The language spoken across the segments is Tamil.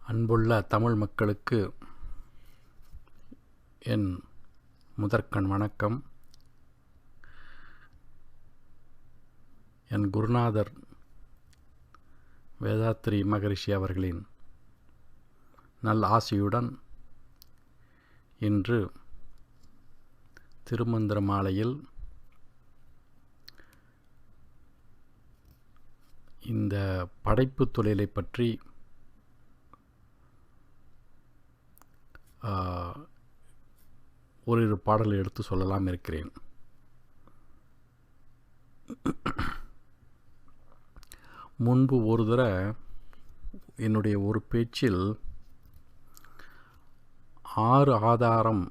அன்புள்ள தமிழ் மக்களுக்கு என் முதற்கண் வணக்கம். என் குருநாதர் வேதாத்ரி மகரிஷி அவர்களின் நல் ஆசியுடன் இன்று திருமந்திர மாலையில் இந்த படைப்பு தொழிலை பற்றி ஓரிரு பாடலை எடுத்து சொல்லலாம் இருக்கிறேன். முன்பு ஒரு தடவை என்னுடைய ஒரு பேச்சில் 6 ஆதாரம்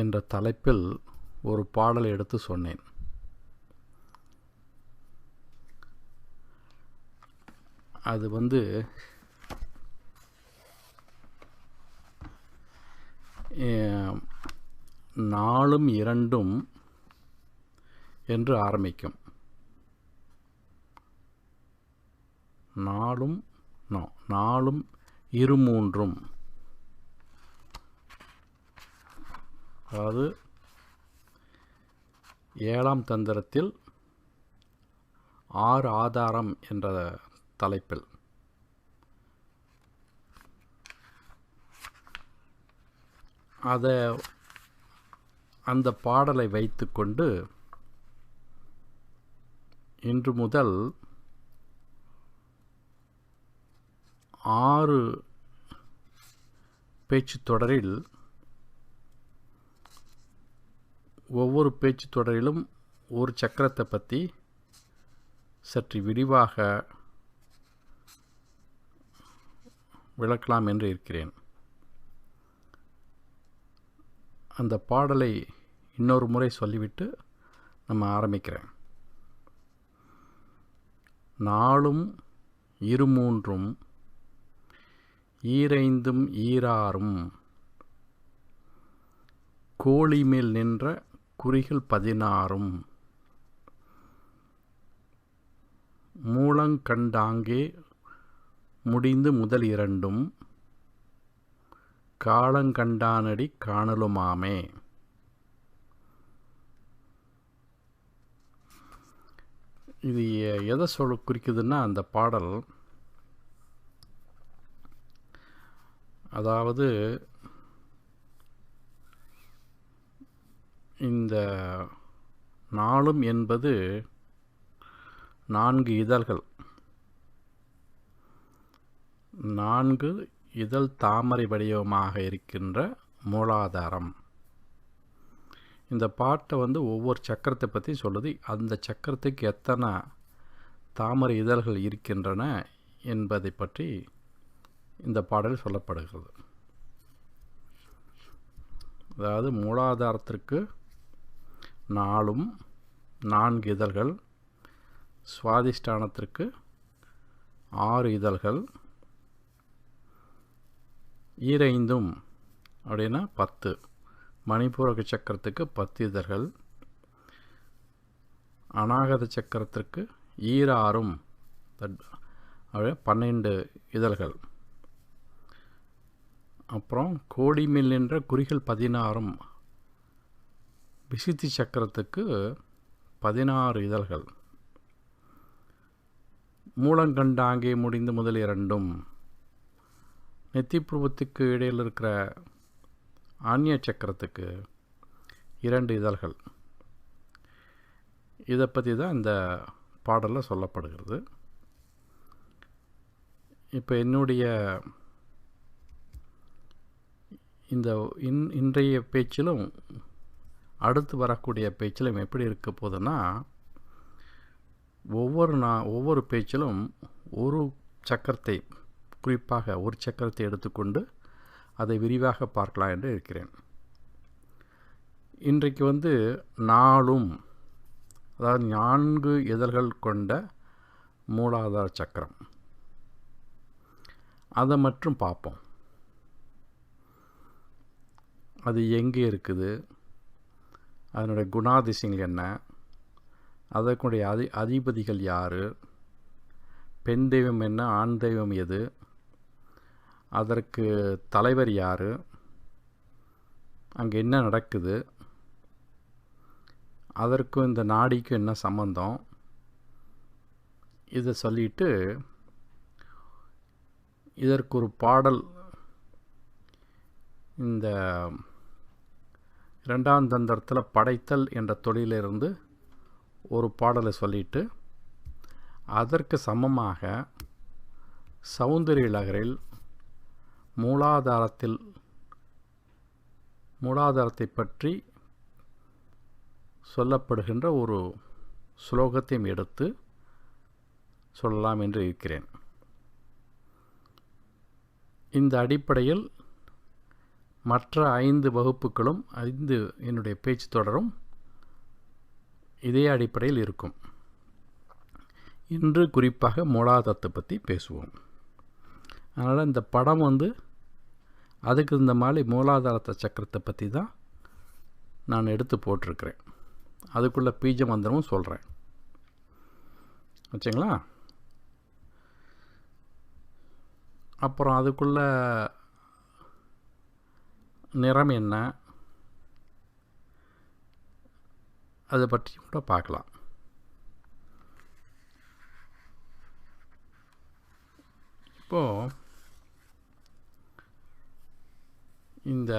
என்ற தலைப்பில் ஒரு பாடலை எடுத்து சொன்னேன். அது நாளும் இரண்டும் என்று ஆரம்பிக்கும். நாளும் இரு மூன்றும், அதாவது 7ஆம் தந்திரத்தில் 6 ஆதாரம் என்ற தலைப்பில் அந்த பாடலை வைத்துக்கொண்டு இன்று முதல் 6 பேச்சுத் தொடரில் ஒவ்வொரு பேச்சுத் தொடரிலும் ஒரு சக்கரத்தை பற்றி சற்று விரிவாக விளக்கலாம் என்று இருக்கிறேன். அந்த பாடலை இன்னொரு முறை சொல்லிவிட்டு நம்ம ஆரம்பிக்கிறேன். நாளும் இரு மூன்றும் ஈரைந்தும் ஈராறும் கோழி மேல் நின்ற குறிகள் 16ம் மூலங்கண்டாங்கே முடிந்து முதல் 2ம் காலங்கண்டானடி காணலுமாமே. இது எதை குறிக்குதுன்னா, அந்த பாடல், அதாவது இந்த நாளும் என்பது 4 இதழ்கள், 4 இதழ் தாமரை வடிவமாக இருக்கின்ற மூலாதாரம். இந்த பாட்டை ஒவ்வொரு சக்கரத்தை பற்றி சொல்லுது. அந்த சக்கரத்துக்கு எத்தனை தாமரை இதழ்கள் இருக்கின்றன என்பதை பற்றி இந்த பாடல் சொல்லப்படுகிறது. அதாவது மூலாதாரத்திற்கு 4 இதழ்கள், சுவாதிஷ்டானத்திற்கு 6 இதழ்கள், ஈரைந்தும் அப்படின்னா 10, மணிப்பூரக சக்கரத்துக்கு 10 இதழ்கள், அநாகத சக்கரத்திற்கு ஈராறும் 12 இதழ்கள், அப்புறம் கோடி மேல் நின்ற குறிகள் 16ம் விசுத்தி சக்கரத்துக்கு 16 இதழ்கள், மூலங்கண்டாங்கே முடிந்து முதல் 2ம் நெத்திப்புருவத்துக்கு இடையில் இருக்கிற ஆன்ய சக்கரத்துக்கு 2 இதழ்கள். இதை பற்றி தான் இந்த பாடலில் சொல்லப்படுகிறது. இப்போ என்னுடைய இந்த இன்றைய பேச்சிலும் அடுத்து வரக்கூடிய பேச்சிலும் எப்படி இருக்க போகுதுன்னா, ஒவ்வொரு பேச்சிலும் ஒரு சக்கரத்தை, குறிப்பாக ஒரு சக்கரத்தை எடுத்துக்கொண்டு அதை விரிவாக பார்க்கலாம் என்று இருக்கிறேன். இன்றைக்கு நாளும், அதாவது 4 இதழ்கள் கொண்ட மூலாதார சக்கரம், அதை மட்டும் பார்ப்போம். அது எங்கே இருக்குது, அதனுடைய குணாதிசயங்கள் என்ன, அதற்குடைய அதிபதிகள் யார், பெண் தெய்வம் என்ன, ஆண் தெய்வம் எது, அதற்கு தலைவர் யார், அங்கே என்ன நடக்குது, அதற்கும் இந்த நாடிக்கும் என்ன சம்பந்தம், இதை சொல்லிட்டு இதற்கு ஒரு பாடல், இந்த இரண்டாம் தந்திரத்தில் படைத்தல் என்ற தொழிலிருந்து ஒரு பாடலை சொல்லிட்டு அதற்கு சமமாக சௌந்தரிய லகரில் மூலாதாரத்தை பற்றி சொல்லப்படுகின்ற ஒரு ஸ்லோகத்தையும் எடுத்து சொல்லலாம் என்று இருக்கிறேன். இந்த அடிப்படையில் மற்ற 5 வகுப்புகளும் 5 என்னுடைய பேச்சு தொடரும் இதே அடிப்படையில் இருக்கும். இன்று குறிப்பாக மூலாதாரத்தை பற்றி பேசுவோம். அதனால் இந்த படம் அதுக்கு இந்த மாதிரி மூலாதாரத்தை சக்கரத்தை பற்றி தான் நான் எடுத்து போட்டிருக்கிறேன். அதுக்குள்ளே பீஜ மந்திரமும் சொல்கிறேன். வச்சுங்களா? அப்புறம் அதுக்குள்ள நிறம் என்ன, அதை பற்றி கூட பார்க்கலாம். இப்போது இந்த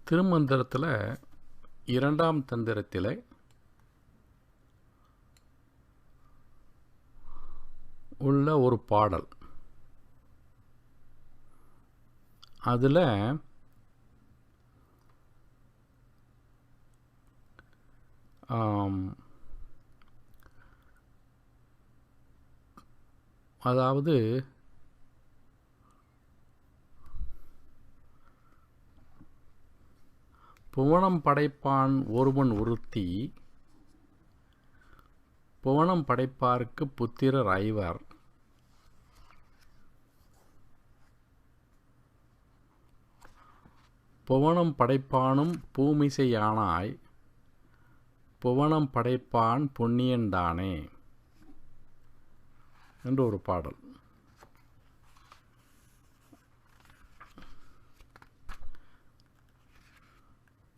திருமந்திரத்தில் 2ஆம் தந்திரத்தில் உள்ள ஒரு பாடல், அதில் அதாவது புவனம் படைப்பான் ஒருவன் ஒருத்தி, புவனம் படைப்பார்க்கு புத்திரர் 5, புவனம் படைப்பானும் பூமிசை யானாய், புவனம் படைப்பான் புண்ணியன்தானே என்று ஒரு பாடல்.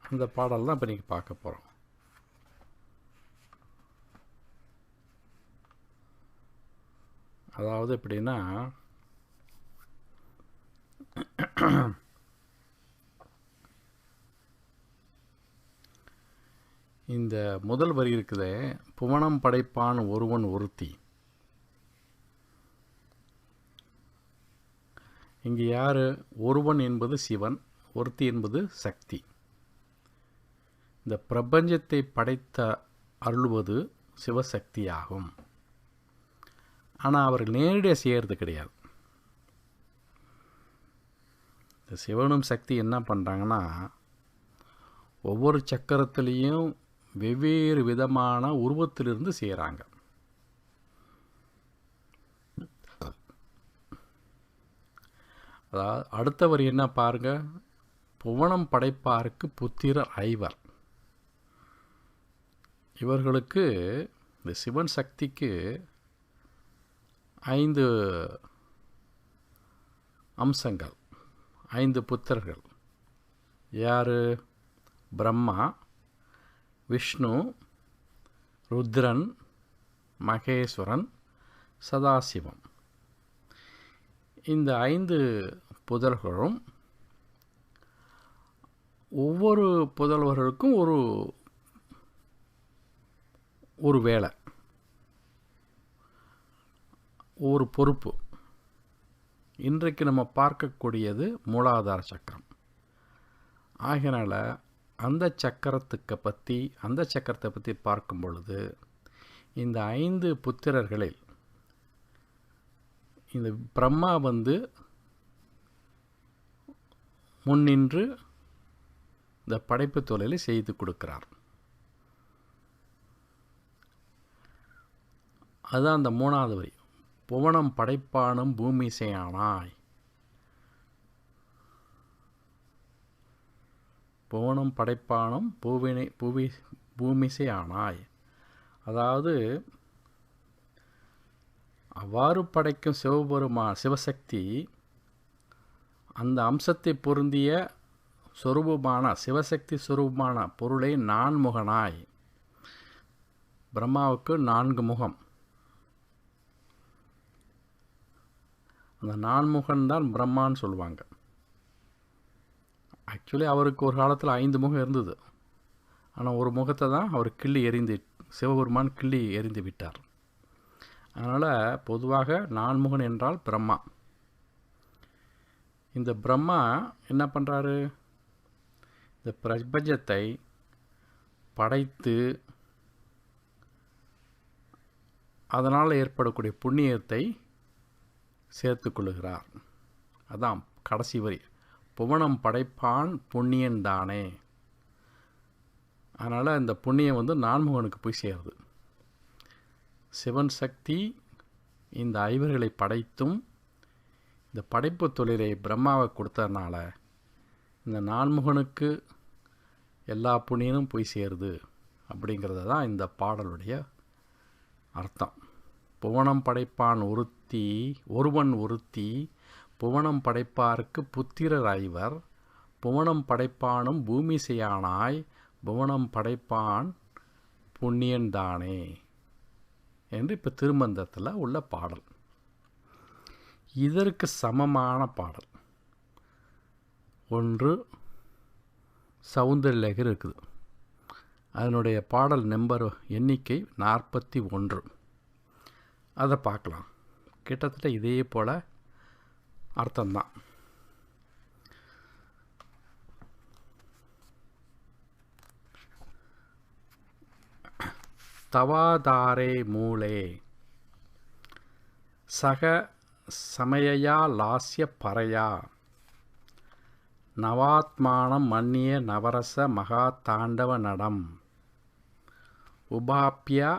அந்த பாடல் தான் இப்போ நீங்கள் பார்க்க போகிறோம். அதாவது எப்படின்னா, இந்த முதல் வரி இருக்குதே, புவனம் படைப்பான் ஒருவன் ஒருத்தி. இங்கே யார்? ஒருவன் என்பது சிவன், ஒருத்தி என்பது சக்தி. இந்த பிரபஞ்சத்தை படைத்த அருள்வது சிவசக்தியாகும். ஆனால் அவர்கள் நேரடியாக செய்கிறது கிடையாது. இந்த சிவனும் சக்தி என்ன பண்ணுறாங்கன்னா, ஒவ்வொரு சக்கரத்திலையும் வெவ்வேறு விதமான உருவத்திலிருந்து செய்கிறாங்க. அதாவது அடுத்த வரி என்ன பாருங்க, புவனம் படைப்பாருக்கு புத்திரர் 5. இவர்களுக்கு, இந்த சிவன் சக்திக்கு 5 அம்சங்கள், 5 புத்திரர்கள். யார்? பிரம்மா, விஷ்ணு, ருத்ரன், மகேஸ்வரன், சதாசிவம். இந்த 5 புதல்வர்களும் ஒவ்வொரு புதல்வர்களுக்கும் ஒரு வேலை, ஒரு பொறுப்பு. இன்றைக்கு நம்ம பார்க்கக்கூடியது மூலாதார சக்கரம். ஆகையினால அந்த சக்கரத்தை பற்றி பார்க்கும் பொழுது, இந்த 5 புத்திரர்களில் இந்த பிரம்மா முன்னின்று இந்த படைப்பு தொழிலை செய்து கொடுக்கிறார். அதுதான் அந்த 3வது வரி, புவனம் படைப்பானும் பூமிசையானாய். புவனம் படைப்பானும் பூமிசை ஆனாய். அதாவது அவ்வாறு படைக்கும் சிவசக்தி அந்த அம்சத்தை பொருந்திய சொரூபமான சிவசக்தி சொரூபமான பொருளை நான்முகனாய். பிரம்மாவுக்கு 4 முகம். அந்த நான்முகன்தான் பிரம்மான்னு சொல்லுவாங்க. ஆக்சுவலி அவருக்கு ஒரு காலத்தில் 5 முகம் இருந்தது. ஆனால் ஒரு முகத்தை தான் அவர் சிவபெருமான் கிள்ளி எறிந்து விட்டார். அதனால் பொதுவாக நான்முகன் என்றால் பிரம்மா. இந்த பிரம்மா என்ன பண்ணுறாரு? இந்த பிரபஞ்சத்தை படைத்து அதனால் ஏற்படக்கூடிய புண்ணியத்தை சேர்த்து கொள்ளுகிறார். அதான் கடைசி வரி, புவனம் படைப்பான் புண்ணியன் தானே. அதனால் இந்த புண்ணியம் நான்முகனுக்கு போய் சேருது. சிவன் சக்தி இந்த ஐவர்களை படைத்தும் இந்த படைப்பு தொழிலை பிரம்மாவை கொடுத்ததுனால இந்த நான்முகனுக்கு எல்லா புண்ணியனும் போய் சேருது. அப்படிங்கிறது தான் இந்த பாடலுடைய அர்த்தம். புவனம் படைப்பான் ஒருவன் ஒருத்தி புவனம் படைப்பாருக்கு புத்திரர் ஐவர் புவனம் படைப்பானும் பூமிசையானாய் புவனம் படைப்பான் புண்ணியன் தானே என்று இப்போ திருமந்திரத்தில் உள்ள பாடல். இதற்கு சமமான பாடல் ஒன்று சௌந்தரலகர் இருக்குது. அதனுடைய பாடல் எண்ணிக்கை 41. அதை பார்க்கலாம். கிட்டத்தட்ட இதே போல் அர்த்தம்தான். தவாதாரே மூலே சக சமயயா லாஸ்ய பரையா நவாத்மானம் மன்னிய நவரச மகா தாண்டவ நடம் உபாப்பியா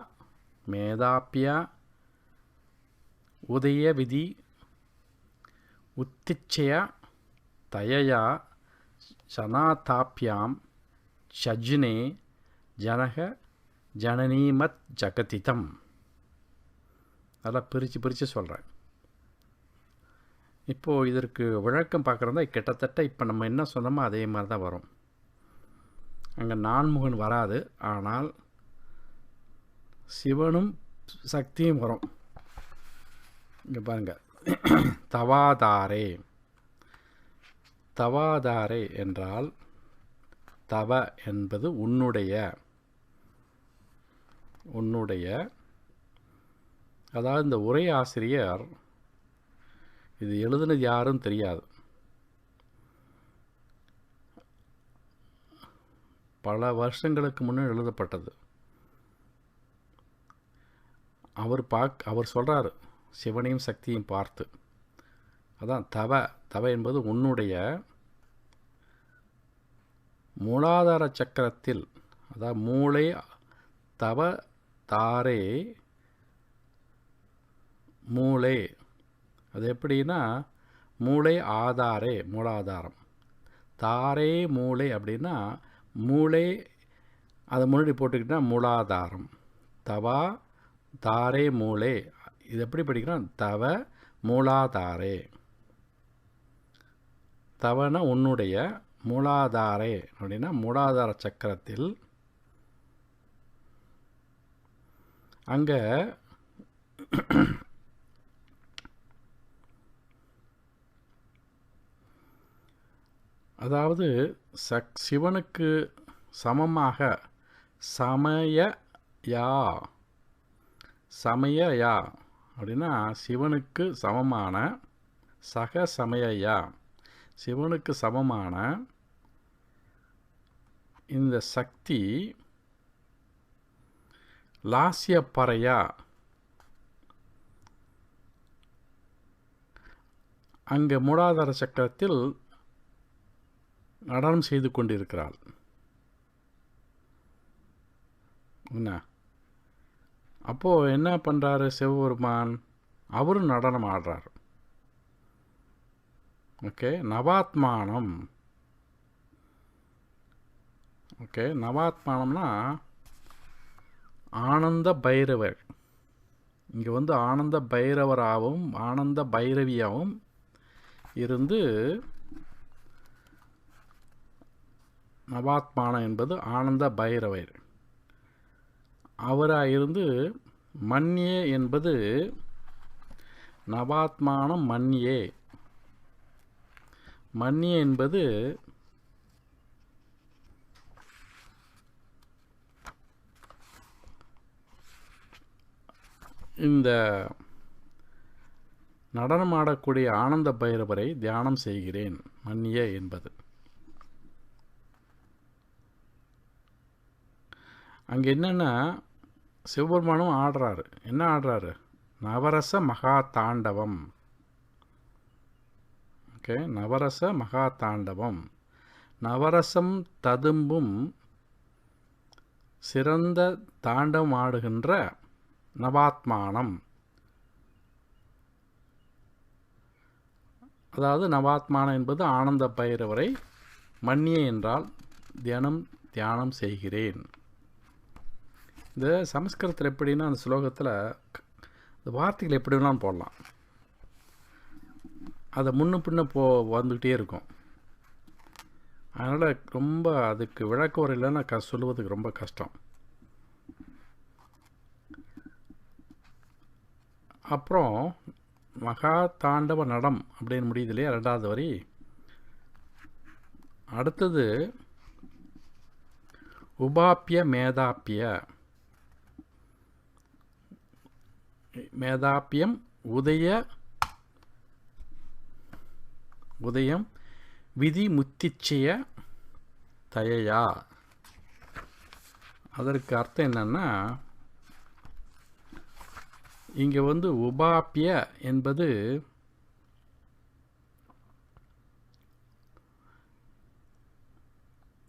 மேதாப்பியா உதய விதி உத்திச்சய தயயா சனாதாப்பியாம் சஜ்னே ஜனக ஜனனீமத் ஜகதிதம். அதெல்லாம் பிரித்து சொல்கிறேன். இப்போது இதற்கு விளக்கம் பார்க்குறதா கிட்டத்தட்ட இப்போ நம்ம என்ன சொன்னோமோ அதே மாதிரி தான் வரும். அங்கே நான்முகன் வராது, ஆனால் சிவனும் சக்தியும் வரும். இங்கே பாருங்கள், தவாதாரே என்றால் தவ என்பது உன்னுடைய அதாவது இந்த உரை ஆசிரியர் இது எழுதுனது யாரும் தெரியாது. பல வருஷங்களுக்கு முன்னே எழுதப்பட்டது. அவர் சொல்கிறார் சிவனையும் சக்தியும் பார்த்து. அதான் தவ என்பது உன்னுடைய மூலாதார சக்கரத்தில், அதாவது மூளை தவ தாரே மூளை. அது எப்படின்னா மூளை ஆதாரே மூலாதாரம், தாரே மூளை அப்படின்னா மூளை அதை முன்னாடி போட்டுக்கிட்டால் மூலாதாரம். தவா தாரே மூளை, இது எப்படி படிக்கிறோம்? தவ மூலாதாரே. தவன உன்னுடைய, மூலாதாரே அப்படின்னா மூலாதார சக்கரத்தில். அங்கே அதாவது சிவனுக்கு சமமாக சமயயா அப்படின்னா சிவனுக்கு சமமான, சக சமயயா சிவனுக்கு சமமான இந்த சக்தி லாஸ்ய பறையா அங்கே மூலாதார சக்கரத்தில் நடனம் செய்து கொண்டிருக்கிறாள். என்ன அப்போது என்ன பண்ணுறாரு சிவபெருமான்? அவரும் நடனம் ஆடுறார். ஓகே, நவாத்மானம் ஓகே, நவாத்மானம்னா ஆனந்த பைரவர். இங்கே வந்து ஆனந்த பைரவராகவும் ஆனந்த பைரவியாகவும் இருந்து நவாத்மானம் என்பது ஆனந்த பைரவர் அவராக இருந்து மன்யே என்பது நவாத்மானம் மன்யே. மன்யே என்பது இந்த நடனமாடக்கூடிய ஆனந்த பைரவரை தியானம் செய்கிறேன். மன்யே என்பது அங்கே என்னென்னா சிவபெருமானும் ஆடுறாரு. என்ன ஆடுறாரு? நவரச மகா தாண்டவம். ஓகே, நவரச மகா தாண்டவம். நவரசம் ததும்பும் சிறந்த தாண்டவம் ஆடுகின்ற நவாத்மானம். அதாவது நவாத்மானம் என்பது ஆனந்த பைரவரை மன்யே என்றால் தியானம் செய்கிறேன். இந்த சமஸ்கிருதத்தில் எப்படின்னா அந்த ஸ்லோகத்தில் இந்த வார்த்தைகள் எப்படி வேணாலும் போடலாம். அதை முன்ன பின்ன வந்துக்கிட்டே இருக்கும். அதனால் ரொம்ப அதுக்கு விளக்க உரை இல்லைன்னா சொல்லுவதுக்கு ரொம்ப கஷ்டம். அப்புறம் மகா தாண்டவ நடம் அப்படின்னு முடியுது இல்லையா, 2வது வரி. அடுத்தது உபாப்பிய மேதாப்பிய. மேதாப்பியம் உதயம் விதி முத்திச்சய தயையா. அதற்கு அர்த்தம் என்னன்னா, இங்கே வந்து உபாப்பிய என்பது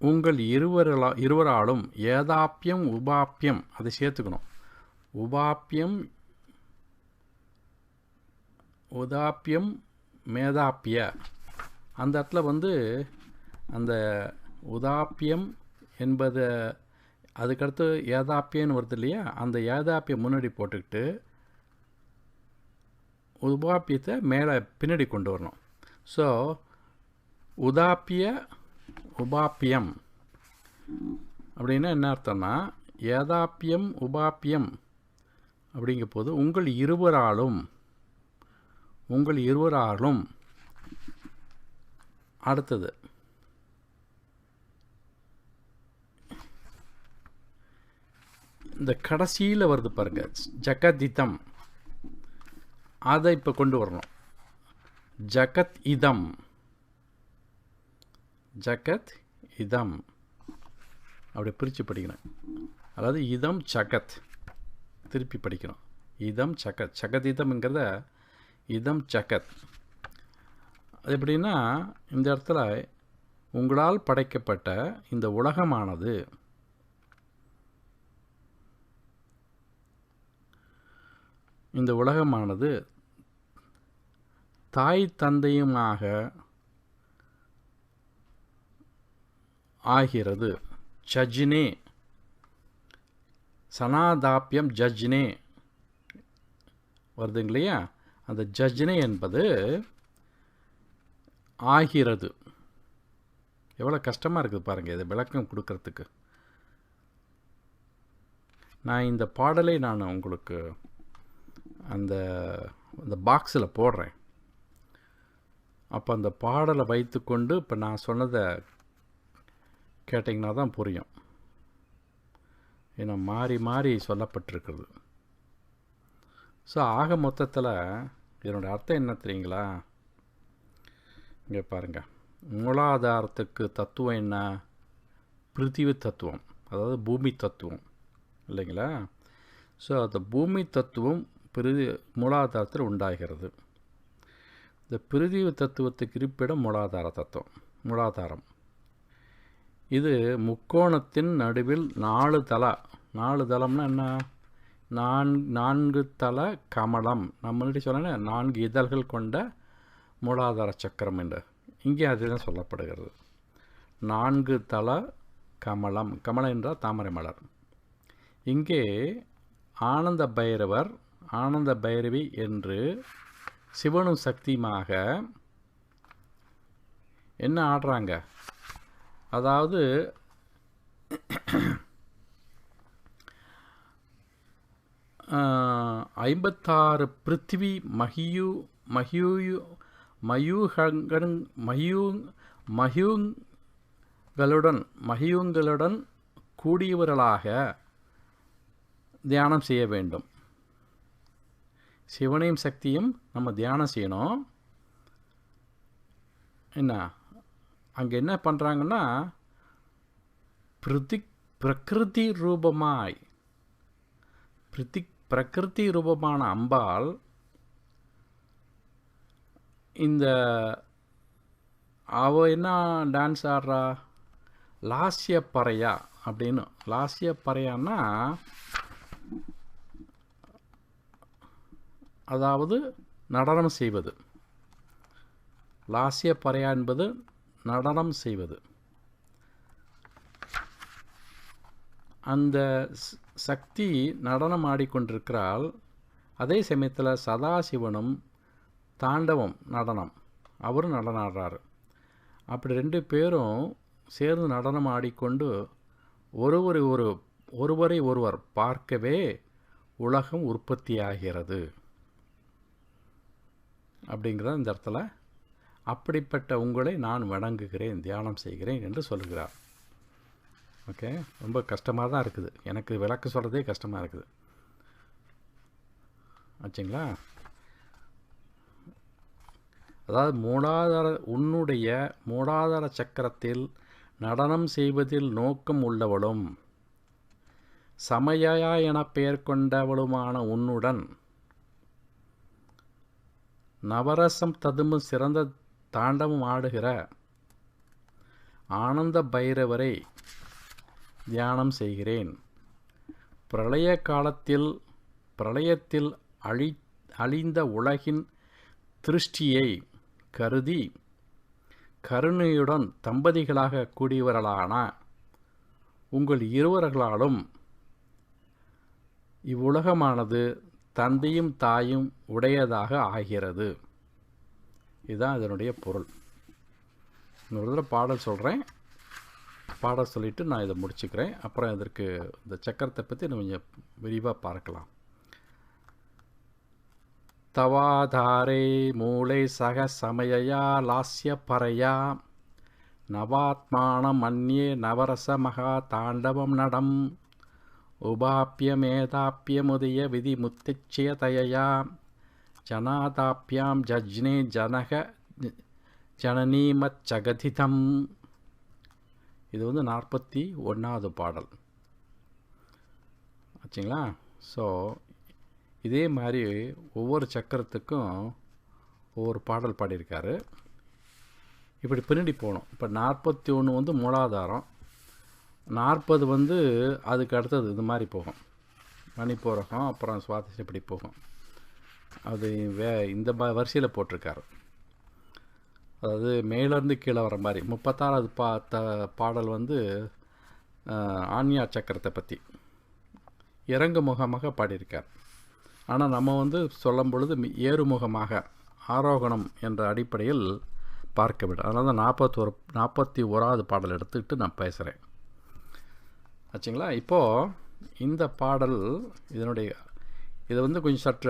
உங்கள் இருவராலும் ஏதாப்பியம் உபாப்பியம் அதை சேர்த்துக்கணும். உதாப்பியம் மேதாப்பிய. அந்த இடத்துல வந்து அந்த உதாப்பியம் என்பது அதுக்கடுத்து ஏதாப்பியன்னு வருது இல்லையா, அந்த ஏதாப்பியம் முன்னாடி போட்டுக்கிட்டு உபாப்பியத்தை மேலே பின்னாடி கொண்டு வரணும். ஸோ உபாப்பியம் அப்படின்னா என்ன அர்த்தம்னா, ஏதாப்பியம் உபாப்பியம் அப்படிங்க போது உங்கள் இருவராலும். அடுத்தது இந்த கடைசியில் வருது பாருங்க, ஜகதிதம். அதை இப்போ கொண்டு வரணும். ஜகத் இதம் அப்படி பிரித்து படிக்கணும். அதாவது இதம் ஜகத் திருப்பி படிக்கணும். இதம் ஜகத், ஜகதிதம்ங்கிறத இதம் ஜகத். அது எப்படின்னா, இந்த இடத்துல உங்களால் படைக்கப்பட்ட இந்த உலகமானது தாய் தந்தையுமாக ஆகிறது. ஜஜ்னே சனாதாப்பியம் ஜஜ்னே வருதுங்க இல்லையா, அந்த ஜஜ்னே என்பது ஆகிறது. எவ்வளோ கஷ்டமாக இருக்குது பாருங்கள் இதை விளக்கம் கொடுக்கறதுக்கு. நான் இந்த பாடலை உங்களுக்கு அந்த பாக்ஸில் போடுறேன். அப்போ அந்த பாடலை வைத்துக்கொண்டு இப்போ நான் சொன்னதை கேட்டிங்கன்னா தான் புரியும். ஏன்னா மாறி மாறி சொல்லப்பட்டிருக்கிறது. ஸோ ஆக மொத்தத்தில் இதனுடைய அர்த்தம் என்ன தெரியுங்களா? இங்கே பாருங்கள், மூலாதாரத்துக்கு தத்துவம் என்ன? பிருத்திவி தத்துவம், அதாவது பூமி தத்துவம் இல்லைங்களா? ஸோ அந்த பூமி தத்துவம் மூலாதாரத்தில் உண்டாகிறது. இந்த பிருத்திவி தத்துவத்துக்கு இருப்பிடம் மூலாதாரம். இது முக்கோணத்தின் நடுவில் 4 தளம்னா என்ன? 4 தள கமலம். நம்ம முன்னாடி சொன்ன 4 இதழ்கள் கொண்ட மூலாதார சக்கரம் என்று இங்கே அதுதான் சொல்லப்படுகிறது. 4 தள கமலம், கமலம் என்றால் தாமரை மலர். இங்கே ஆனந்த பைரவர், ஆனந்த பைரவி என்று சிவனும் சக்தியுமாக என்ன ஆடுறாங்க? அதாவது 56 பிருத்திவி மகியுங்களுடன் கூடியவர்களாக தியானம் செய்ய வேண்டும். சிவனையும் சக்தியும் நம்ம தியானம் செய்யணும். என்ன அங்கே என்ன பண்ணுறாங்கன்னா, பிரகிருதி ரூபமான அம்பாள் இந்த அவ என்ன டான்ஸ் ஆடுறா? லாஸ்ய பறையா அப்படின்னு. லாஸ்ய பறையான்னா அதாவது நடனம் செய்வது. லாஸ்ய பறையா என்பது நடனம் செய்வது. அந்த சக்தி நடனம் ஆடிக்கொண்டிருக்கிறாள். அதே சமயத்தில் சதாசிவனும் தாண்டவம் நடனம், அவரும் நடனம் ஆடுறாரு. அப்படி 2 பேரும் சேர்ந்து நடனம் ஆடிக்கொண்டு ஒருவரை ஒருவர் பார்க்கவே உலகம் உற்பத்தியாகிறது அப்படிங்கிறத இந்த இடத்துல, அப்படிப்பட்ட உங்களை நான் வணங்குகிறேன், தியானம் செய்கிறேன் என்று சொல்லுகிறார். ஓகே, ரொம்ப கஷ்டமாக தான் இருக்குது, எனக்கு விளக்கு சொல்கிறதே கஷ்டமாக இருக்குது. ஆச்சுங்களா? அதாவது உன்னுடைய மூலாதார சக்கரத்தில் நடனம் செய்வதில் நோக்கம் உள்ளவளும் சமயா என பெயர் கொண்டவளுமான உன்னுடன் நவரசம் ததும்பும் சிறந்த தாண்டவம் ஆடுகிற ஆனந்த பைரவரை தியானம் செய்கிறேன். பிரளயத்தில் அழிந்த உலகின் திருஷ்டியை கருதி கருணையுடன் தம்பதிகளாக கூடியவர்களான உங்கள் இருவர்களாலும் இவ்வுலகமானது தந்தையும் தாயும் உடையதாக ஆகிறது. இதுதான் இதனுடைய பொருள். இன்னொரு தடவை பாடல் சொல்கிறேன். பாடல் சொல்லிவிட்டு நான் இதை முடிச்சுக்கிறேன். அப்புறம் இதற்கு இந்த சக்கரத்தை பற்றி நம்ம கொஞ்சம் விரிவாக பார்க்கலாம். தவாதாரே மூளை சக சமயா லாஸ்ய பரையா நவாத்மானம் மன்யே நவரச மகா தாண்டவம் நடம் உபாப்பியமேதாப்பியமுதய விதி முத்திச்சயதயா ஜனாதாப்பியாம் ஜஜ்னே ஜனக ஜனனீமச்சகதிதம். இது 41வது பாடல் ஆச்சுங்களா? ஸோ இதே மாதிரி ஒவ்வொரு சக்கரத்துக்கும் ஒவ்வொரு பாடல் பாடியிருக்காரு. இப்படி பின்னாடி போகணும். இப்போ 41 மூலாதாரம், 40 அதுக்கு அடுத்தது இது மாதிரி போகும். மணிப்பூரகம், அப்புறம் சுவாதி, இப்படி போகும். அது இந்த வரிசையில் போட்டிருக்காரு. அதாவது மேலேருந்து கீழே வர மாதிரி 36வது பாடல் ஆன்யா சக்கரத்தை பற்றி இறங்குமுகமாக பாடியிருக்கார். ஆனால் நம்ம சொல்லும் பொழுது ஏறுமுகமாக ஆரோகணம் என்ற அடிப்படையில் பார்க்க விடும். அதனால தான் 41வது பாடல் எடுத்துக்கிட்டு நான் பேசுகிறேன். ஆச்சுங்களா? இப்போது இந்த பாடல் இது கொஞ்சம் சற்று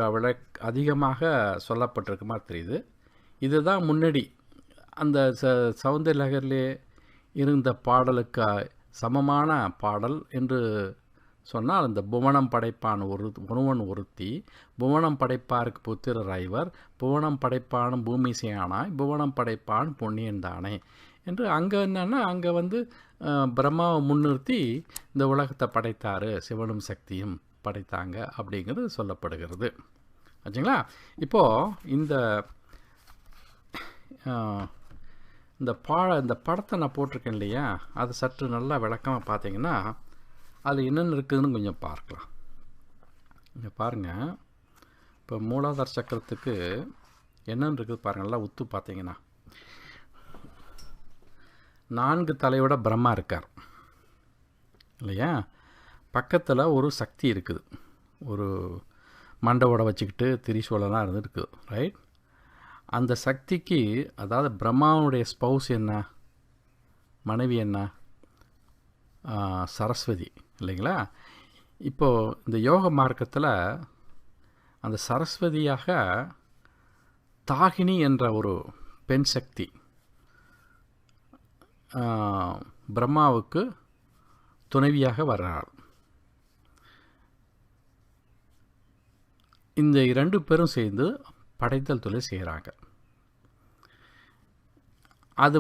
அதிகமாக சொல்லப்பட்டிருக்க மாதிரி தெரியுது. இதுதான் முன்னாடி அந்த சௌந்தர்யலகரிலே இருந்த பாடலுக்கு சமமான பாடல் என்று சொன்னால், அந்த புவனம் படைப்பான் ஒருவன் ஒருத்தி, புவனம் படைப்பாருக்கு புத்திரர் ஐவர், புவனம் படைப்பான் பூமி சேனாய், புவனம் படைப்பான் பொன்னியன் தானே என்று அங்கே என்னன்னா, அங்கே பிரம்மாவை முன்னிறுத்தி இந்த உலகத்தை படைத்தார், சிவனும் சக்தியும் படைத்தாங்க அப்படிங்கிறது சொல்லப்படுகிறது. ஆச்சுங்களா? இப்போது இந்த படத்தை நான் போட்டிருக்கேன் இல்லையா, அது சற்று நல்லா விளக்கமாக பார்த்தீங்கன்னா அதில் என்னென்ன இருக்குதுன்னு கொஞ்சம் பார்க்கலாம். இங்கே பாருங்கள். இப்போ மூலாதார சக்கரத்துக்கு என்னென்னு இருக்குது பாருங்கள். நல்லா உத்து பார்த்தீங்கன்னா 4 தலையோட பிரம்மா இருக்கார். இல்லையா? பக்கத்தில் ஒரு சக்தி இருக்குது, ஒரு மண்டவோட வச்சுக்கிட்டு திரிசூலெல்லாம் இருந்துருக்கு, ரைட்? அந்த சக்திக்கு, அதாவது பிரம்மாவுடைய ஸ்பௌஸ் என்ன, மனைவி என்ன, சரஸ்வதி இல்லைங்களா? இப்போது இந்த யோக மார்க்கத்தில் அந்த சரஸ்வதியாக தாகினி என்ற ஒரு பெண் சக்தி பிரம்மாவுக்கு துணைவியாக வர்றாள். இந்த 2 பேரும் சேர்ந்து படைத்தல் தொழில் செய்கிறாங்க. அது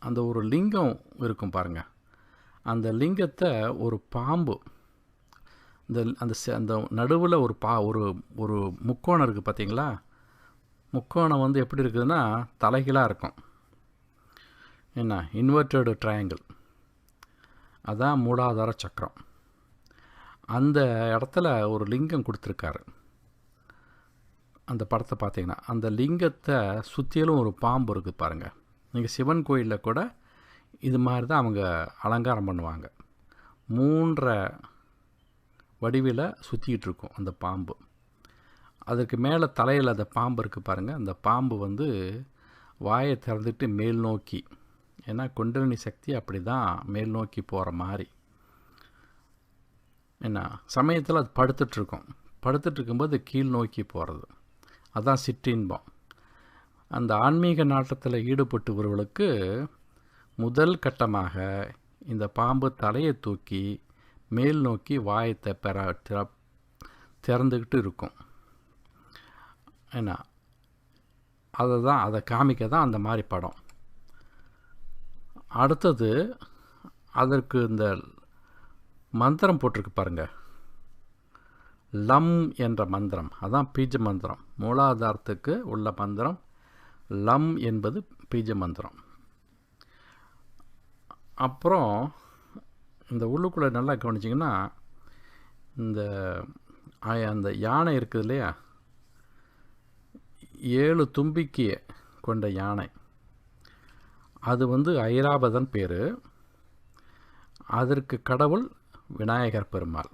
அந்த ஒரு லிங்கம் இருக்கும் பாருங்கள், அந்த லிங்கத்தை ஒரு பாம்பு, அந்த நடுவில் ஒரு முக்கோணம் இருக்குது பார்த்தீங்களா? முக்கோணம் எப்படி இருக்குதுன்னா தலைகீழாக இருக்கும், என்ன, இன்வெர்டடு ட்ரையாங்கிள். அதான் மூலாதார சக்கரம். அந்த இடத்துல ஒரு லிங்கம் கொடுத்துருக்காரு. அந்த படத்தை பார்த்தீங்கன்னா அந்த லிங்கத்தை சுற்றிலும் ஒரு பாம்பு இருக்குது பாருங்கள். நீங்கள் சிவன் கோயிலில் கூட இது மாதிரி தான் அவங்க அலங்காரம் பண்ணுவாங்க. 3 வடிவில் சுற்றிக்கிட்டு இருக்கும் அந்த பாம்பு. அதுக்கு மேலே தலையில் அந்த பாம்பு இருக்குது பாருங்கள். அந்த பாம்பு வாயை திறந்துட்டு மேல் நோக்கி, ஏன்னா குண்டலினி சக்தி அப்படி தான் மேல் நோக்கி போகிற மாதிரி. என்ன சமயத்தில் அது படுத்துட்ருக்கும்போது கீழ் நோக்கி போகிறது, அதுதான் சிற்றின்பம். அந்த ஆன்மீக நாட்டத்தில் ஈடுபட்டுவர்களுக்கு முதல் கட்டமாக இந்த பாம்பு தலையை தூக்கி மேல் நோக்கி வாயத்தை திறந்துக்கிட்டு இருக்கும். என்ன அதை காமிக்க தான் அந்த மாதிரி படம். அடுத்தது அதற்கு இந்த மந்திரம் போட்டிருக்கு பாருங்கள், லம் என்ற மந்திரம், அதான் பீஜ மந்திரம். மூலாதாரத்துக்கு உள்ள மந்திரம் லம் என்பது பீஜ மந்திரம். அப்புறம் இந்த உள்ளுக்குள்ளே நல்லா கவனிச்சிங்கன்னா, அந்த யானை இருக்குது இல்லையா, 7 தும்பிக்கை கொண்ட யானை, அது ஐராவதன் பேர். அதற்கு கடவுள் விநாயகர் பெருமாள்.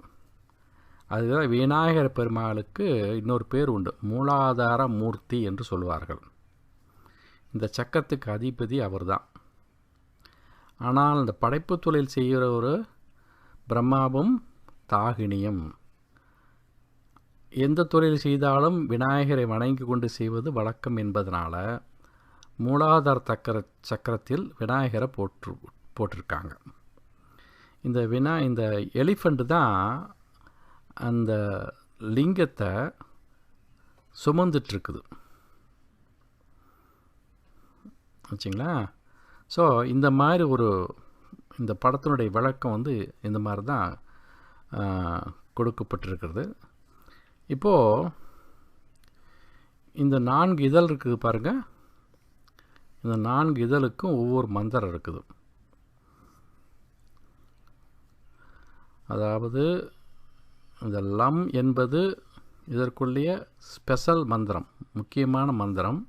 அதுதான் விநாயகர் பெருமாளுக்கு இன்னொரு பேர் உண்டு, மூலாதார மூர்த்தி என்று சொல்வார்கள். இந்த சக்கரத்துக்கு அதிபதி அவர் தான். ஆனால் இந்த படைப்பு தொழில் செய்கிற ஒரு பிரம்மாவும் தாகினியும் எந்த தொழில் செய்தாலும் விநாயகரை வணங்கி கொண்டு செய்வது வழக்கம் என்பதனால மூலாதார சக்கரத்தில் விநாயகரை போட்டிருக்காங்க. இந்த எலிஃபண்ட் தான் அந்த லிங்கத்தை சுமந்துட்டுருக்குது வச்சிங்களா. ஸோ இந்த மாதிரி இந்த படத்தினுடைய விளக்கம் இந்த மாதிரி தான் கொடுக்கப்பட்டிருக்கிறது. இப்போது இந்த 4 இதழ் இருக்குது பாருங்கள். இந்த 4 இதழுக்கும் ஒவ்வொரு மந்திரம் இருக்குது. அதாவது இந்த லம் என்பது இதற்குள்ளேயே ஸ்பெஷல் மந்திரம், முக்கியமான மந்திரம்.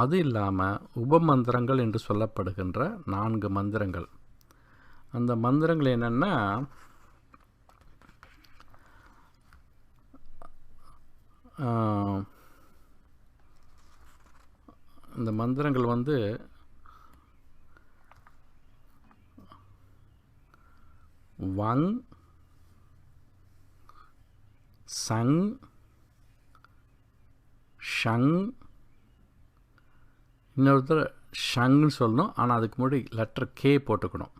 அது இல்லாமல் உபமந்திரங்கள் என்று சொல்லப்படுகின்ற 4 மந்திரங்கள். அந்த மந்திரங்கள் என்னென்னா, இந்த மந்திரங்கள் வங், சங், ஷங், இன்னொருத்தர் ஷங்னு சொல்லணும், ஆனால் அதுக்கு முன்னாடி லெட்டர் கே போட்டுக்கணும்.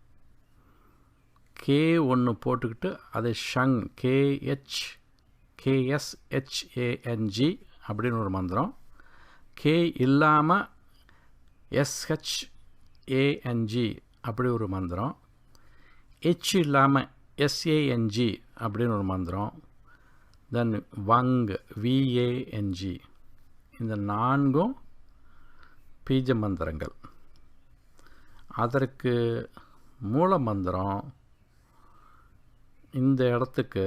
கே ஒன்று போட்டுக்கிட்டு அதை ஷங், KSHANG அப்படின்னு ஒரு மந்திரம். கே இல்லாமல் SHANG அப்படி ஒரு மந்திரம். ஹெச் இல்லாமல் SANG அப்படின்னு ஒரு மந்திரம். தென் வங், VANG. இந்த 4ம் பீஜ மந்திரங்கள். அதற்கு மூல மந்திரம் இந்த இடத்துக்கு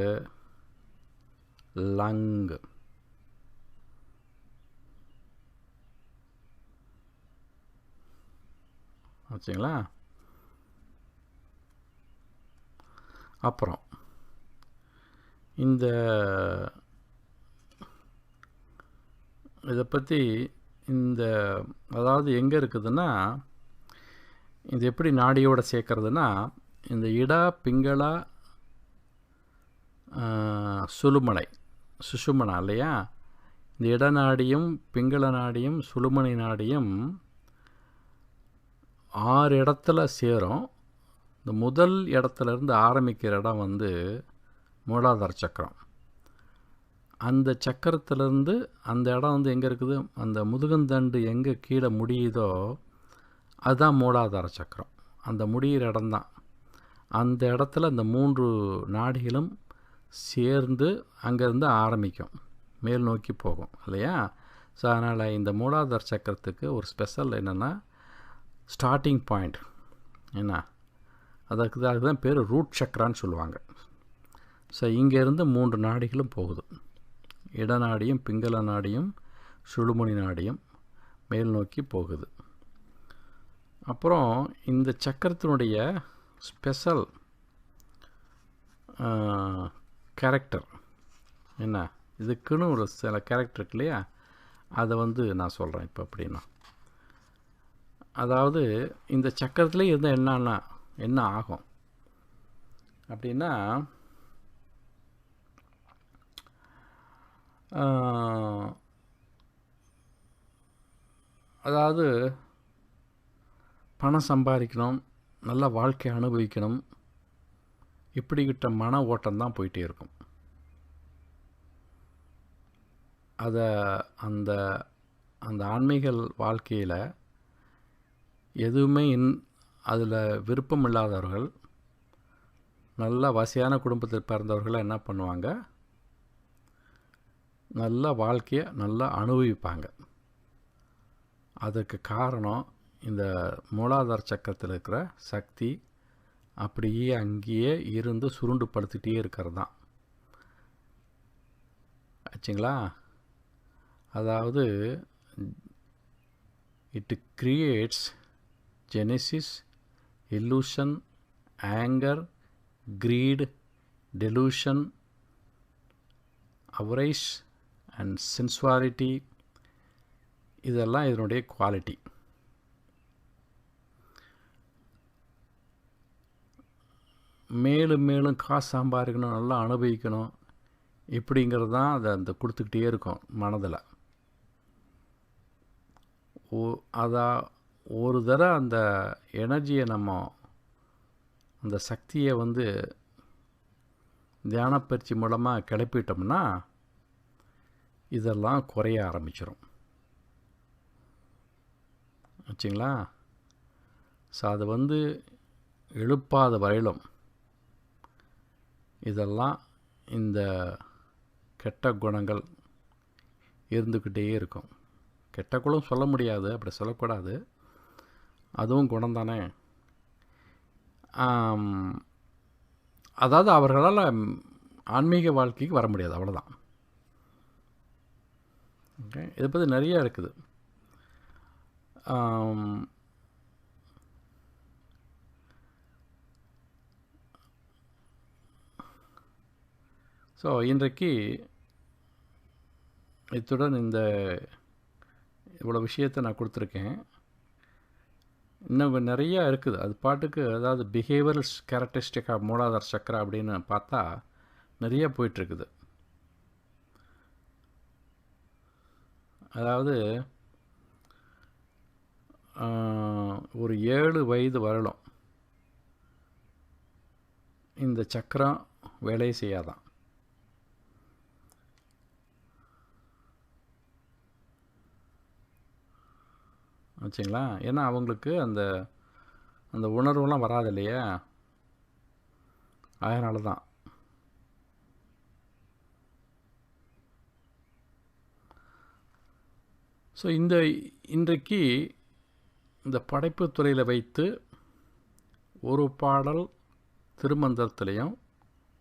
லங். ஆச்சுங்களா? அப்புறம் இந்த இதை பற்றி அதாவது எங்கே இருக்குதுன்னா, இது எப்படி நாடியோடு சேர்க்கறதுன்னா, இந்த இடா பிங்களா சுஷுமனா இல்லையா, இந்த இடநாடியும் பிங்கள நாடியும் சுழுமணி நாடியும் 6 இடத்துல சேரும். இந்த முதல் இடத்துலேருந்து ஆரம்பிக்கிற இடம் வந்து மூலாதார சக்கரம். அந்த சக்கரத்திலேருந்து அந்த இடம் வந்து எங்கே இருக்குது, அந்த முதுகந்தண்டு எங்கே கீழே முடியுதோ அதுதான் மூலாதார சக்கரம். அந்த முடிகிற இடம்தான். அந்த இடத்துல அந்த 3 நாடிகளும் சேர்ந்து அங்கேருந்து ஆரம்பிக்கும், மேல் நோக்கி போகும் இல்லையா. ஸோ அதனால் இந்த மூலாதார சக்கரத்துக்கு ஒரு ஸ்பெஷல் என்னென்னா, ஸ்டார்டிங் பாயிண்ட் என்ன, அதுக்கு தான் பேர் ரூட் சக்கரான்னு சொல்லுவாங்க. ஸோ இங்கேருந்து 3 நாடிகளும் போகுது. இடநாடியும் பிங்கள நாடியும் சுழுமணி நாடியும் மேல் நோக்கி போகுது. அப்புறம் இந்த சக்கரத்தினுடைய ஸ்பெஷல் கேரக்டர் என்ன, இதுக்குன்னு ஒரு சில கேரக்டர் இருக்கு இல்லையா, அதை வந்து நான் சொல்கிறேன் இப்போ. அப்படின்னா அதாவது இந்த சக்கரத்துலேயே இருந்தால் என்ன ஆகும் அப்படின்னா, அதாவது பணம் சம்பாதிக்கணும், நல்ல வாழ்க்கையை அனுபவிக்கணும், இப்படிக்கிட்ட மன ஓட்டம் தான் போயிட்டே இருக்கும். அதை அந்த அந்த ஆன்மீக வாழ்க்கையில் எதுவுமே அதில் விருப்பம் இல்லாதவர்கள், நல்ல வசதியான குடும்பத்தில் பிறந்தவர்கள் என்ன பண்ணுவாங்க, நல்ல வாழ்க்கையை நல்லா அனுபவிப்பாங்க. அதுக்கு காரணம் இந்த மூலாதார சக்கரத்தில் இருக்கிற சக்தி அப்படியே அங்கேயே இருந்து சுருண்டு படுத்துகிட்டே இருக்கிறது தான் ஆச்சுங்களா. அதாவது it creates Genesis, illusion, anger, greed, delusion, avarice and sensuality. இதெல்லாம் இதனுடைய குவாலிட்டி. மேலும் மேலும் காசு சம்பாதிக்கணும், நல்லா அனுபவிக்கணும், இப்படிங்கிறது தான் அதை அந்த கொடுத்துக்கிட்டே இருக்கும் மனதில். ஒரு தடவை அந்த எனர்ஜியை நம்ம, அந்த சக்தியை வந்து தியான பயிற்சி மூலமாக கிளப்பிட்டோம்னா இதெல்லாம் குறைய ஆரம்பிச்சிடும் ஆச்சுங்களா. ஸோ அது வந்து எழுப்பாத வரையிலும் இதெல்லாம் இந்த கெட்ட குணங்கள் இருந்துக்கிட்டே இருக்கும். கெட்ட குணம் சொல்ல முடியாது, அப்படி சொல்லக்கூடாது, அதுவும் குணம் தானே. அதாவது அவர்களால் ஆன்மீக வாழ்க்கைக்கு வர முடியாது, அவ்வளோதான். ஓகே, இதை பற்றி நிறையா இருக்குது. ஸோ இன்றைக்கு இத்துடன் இந்த இவ்வளோ விஷயத்தை நான் கொடுத்துருக்கேன். இன்னும் நிறையா இருக்குது அது பாட்டுக்கு. அதாவது பிஹேவியரல் கேரக்டரிஸ்டிக் ஆஃப் மூலாதார சக்கரா அப்படின்னு பார்த்தா நிறைய போயிட்டுருக்குது. அதாவது ஒரு 7 வயது வரலும் இந்த சக்கரம் வேலையை செய்யாதான். வச்சுங்களா. ஏன்னா அவங்களுக்கு அந்த அந்த உணர்வுலாம் வராது இல்லையா, அதனால தான். ஸோ இன்றைக்கு இந்த படைப்பு துறையில் வைத்து ஒரு பாடல் திருமந்திரத்திலையும்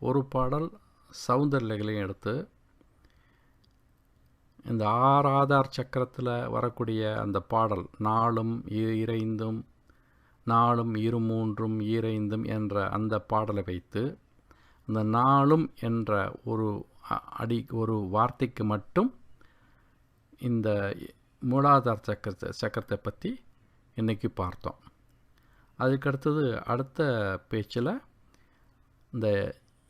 ஒரு பாடல் சௌந்தர்யங்களையும் எடுத்து இந்த 6 ஆதார் சக்கரத்தில் வரக்கூடிய அந்த பாடல் நாளும் இறைந்தும் நாளும் 2 3 2 என்ற அந்த பாடலை வைத்து இந்த நாளும் என்ற ஒரு வார்த்தைக்கு மட்டும் இந்த மூலாதார சக்கரத்தை பற்றி இன்றைக்கி பார்த்தோம். அதுக்கடுத்தது அடுத்த பேச்சில் இந்த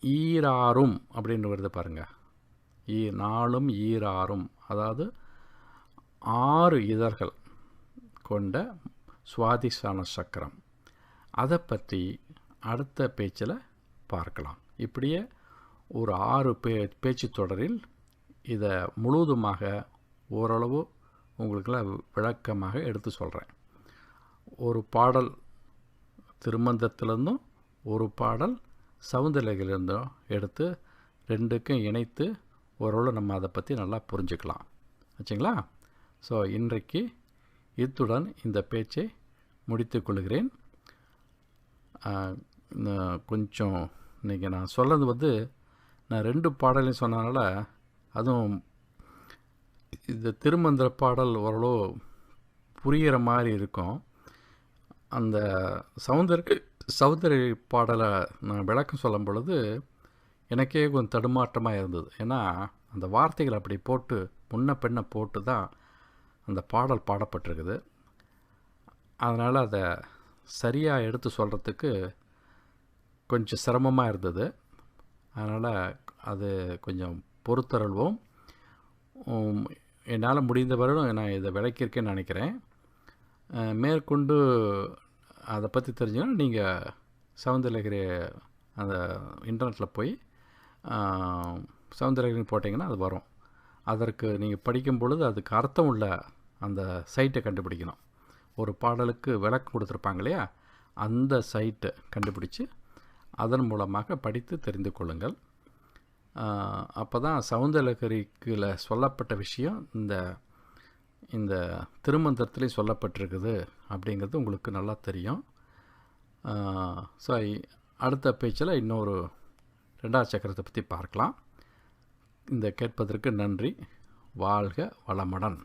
ஈராறும் அப்படின்னு வருது பாருங்கள். நாளும் ஈராறும், அதாவது 6 இதழ்கள் கொண்ட சுவாதிஷ்டான சக்கரம், அதை பற்றி அடுத்த பேச்சில் பார்க்கலாம். இப்படியே ஒரு 6 பேச்சு தொடரில் இதை முழுவதுமாக ஓரளவு உங்களுக்கெல்லாம் விளக்கமாக எடுத்து சொல்கிறேன். ஒரு பாடல் திருமந்திரத்திலிருந்தும் ஒரு பாடல் சௌந்தரலகரிலிருந்தும் எடுத்து ரெண்டுக்கும் இணைத்து ஓரளவு நம்ம அதை பற்றி நல்லா புரிஞ்சுக்கலாம். ஆச்சுங்களா? ஸோ இன்றைக்கு இத்துடன் இந்த பேச்சை முடித்து கொள்கிறேன். கொஞ்சம் இன்றைக்கி நான் சொல்கிறது நான் 2 பாடலையும் சொன்னதுனால, அதுவும் இந்த திருமந்திர பாடல் ஓரளவு புரிகிற மாதிரி இருக்கும். அந்த சௌந்தர பாடலை நான் விளக்கம் சொல்லும் பொழுது எனக்கே கொஞ்சம் தடுமாற்றமாக இருந்தது. ஏன்னா அந்த வார்த்தைகள் அப்படி போட்டு முன்ன பெண்ணை போட்டு தான் அந்த பாடல் பாடப்பட்டிருக்குது. அதனால் அதை சரியாக எடுத்து சொல்கிறதுக்கு கொஞ்சம் சிரமமாக இருந்தது. அதனால் அது கொஞ்சம் பொறுத்தருள்வோம். என்னால் முடிந்தவரையும் நான் இதை விளக்கியிருக்கேன்னு நினைக்கிறேன். மேற்கொண்டு அதை பற்றி தெரிஞ்சுன்னா நீங்கள் சௌந்தரலகரி அந்த இன்டர்நெட்டில் போய் சௌந்தரலகரி போட்டிங்கன்னா அது வரும். அதற்கு நீங்கள் படிக்கும் பொழுது அதுக்கு அர்த்தம் உள்ள அந்த சைட்டை கண்டுபிடிக்கணும். ஒரு பாடலுக்கு விளக்கம் கொடுத்துருப்பாங்க இல்லையா, அந்த சைட்டை கண்டுபிடிச்சி அதன் மூலமாக படித்து தெரிந்து கொள்ளுங்கள். அப்போ தான் சௌந்தரலகரிக்குள்ள சொல்லப்பட்ட விஷயம் இந்த திருமந்திரத்துலேயும் சொல்லப்பட்டிருக்குது அப்படிங்கிறது உங்களுக்கு நல்லா தெரியும். ஸோ அடுத்த பேச்சில் இன்னொரு 2வது சக்கரத்தை பற்றி பார்க்கலாம். இந்த கேட்பதற்கு நன்றி. வாழ்க வளமுடன்.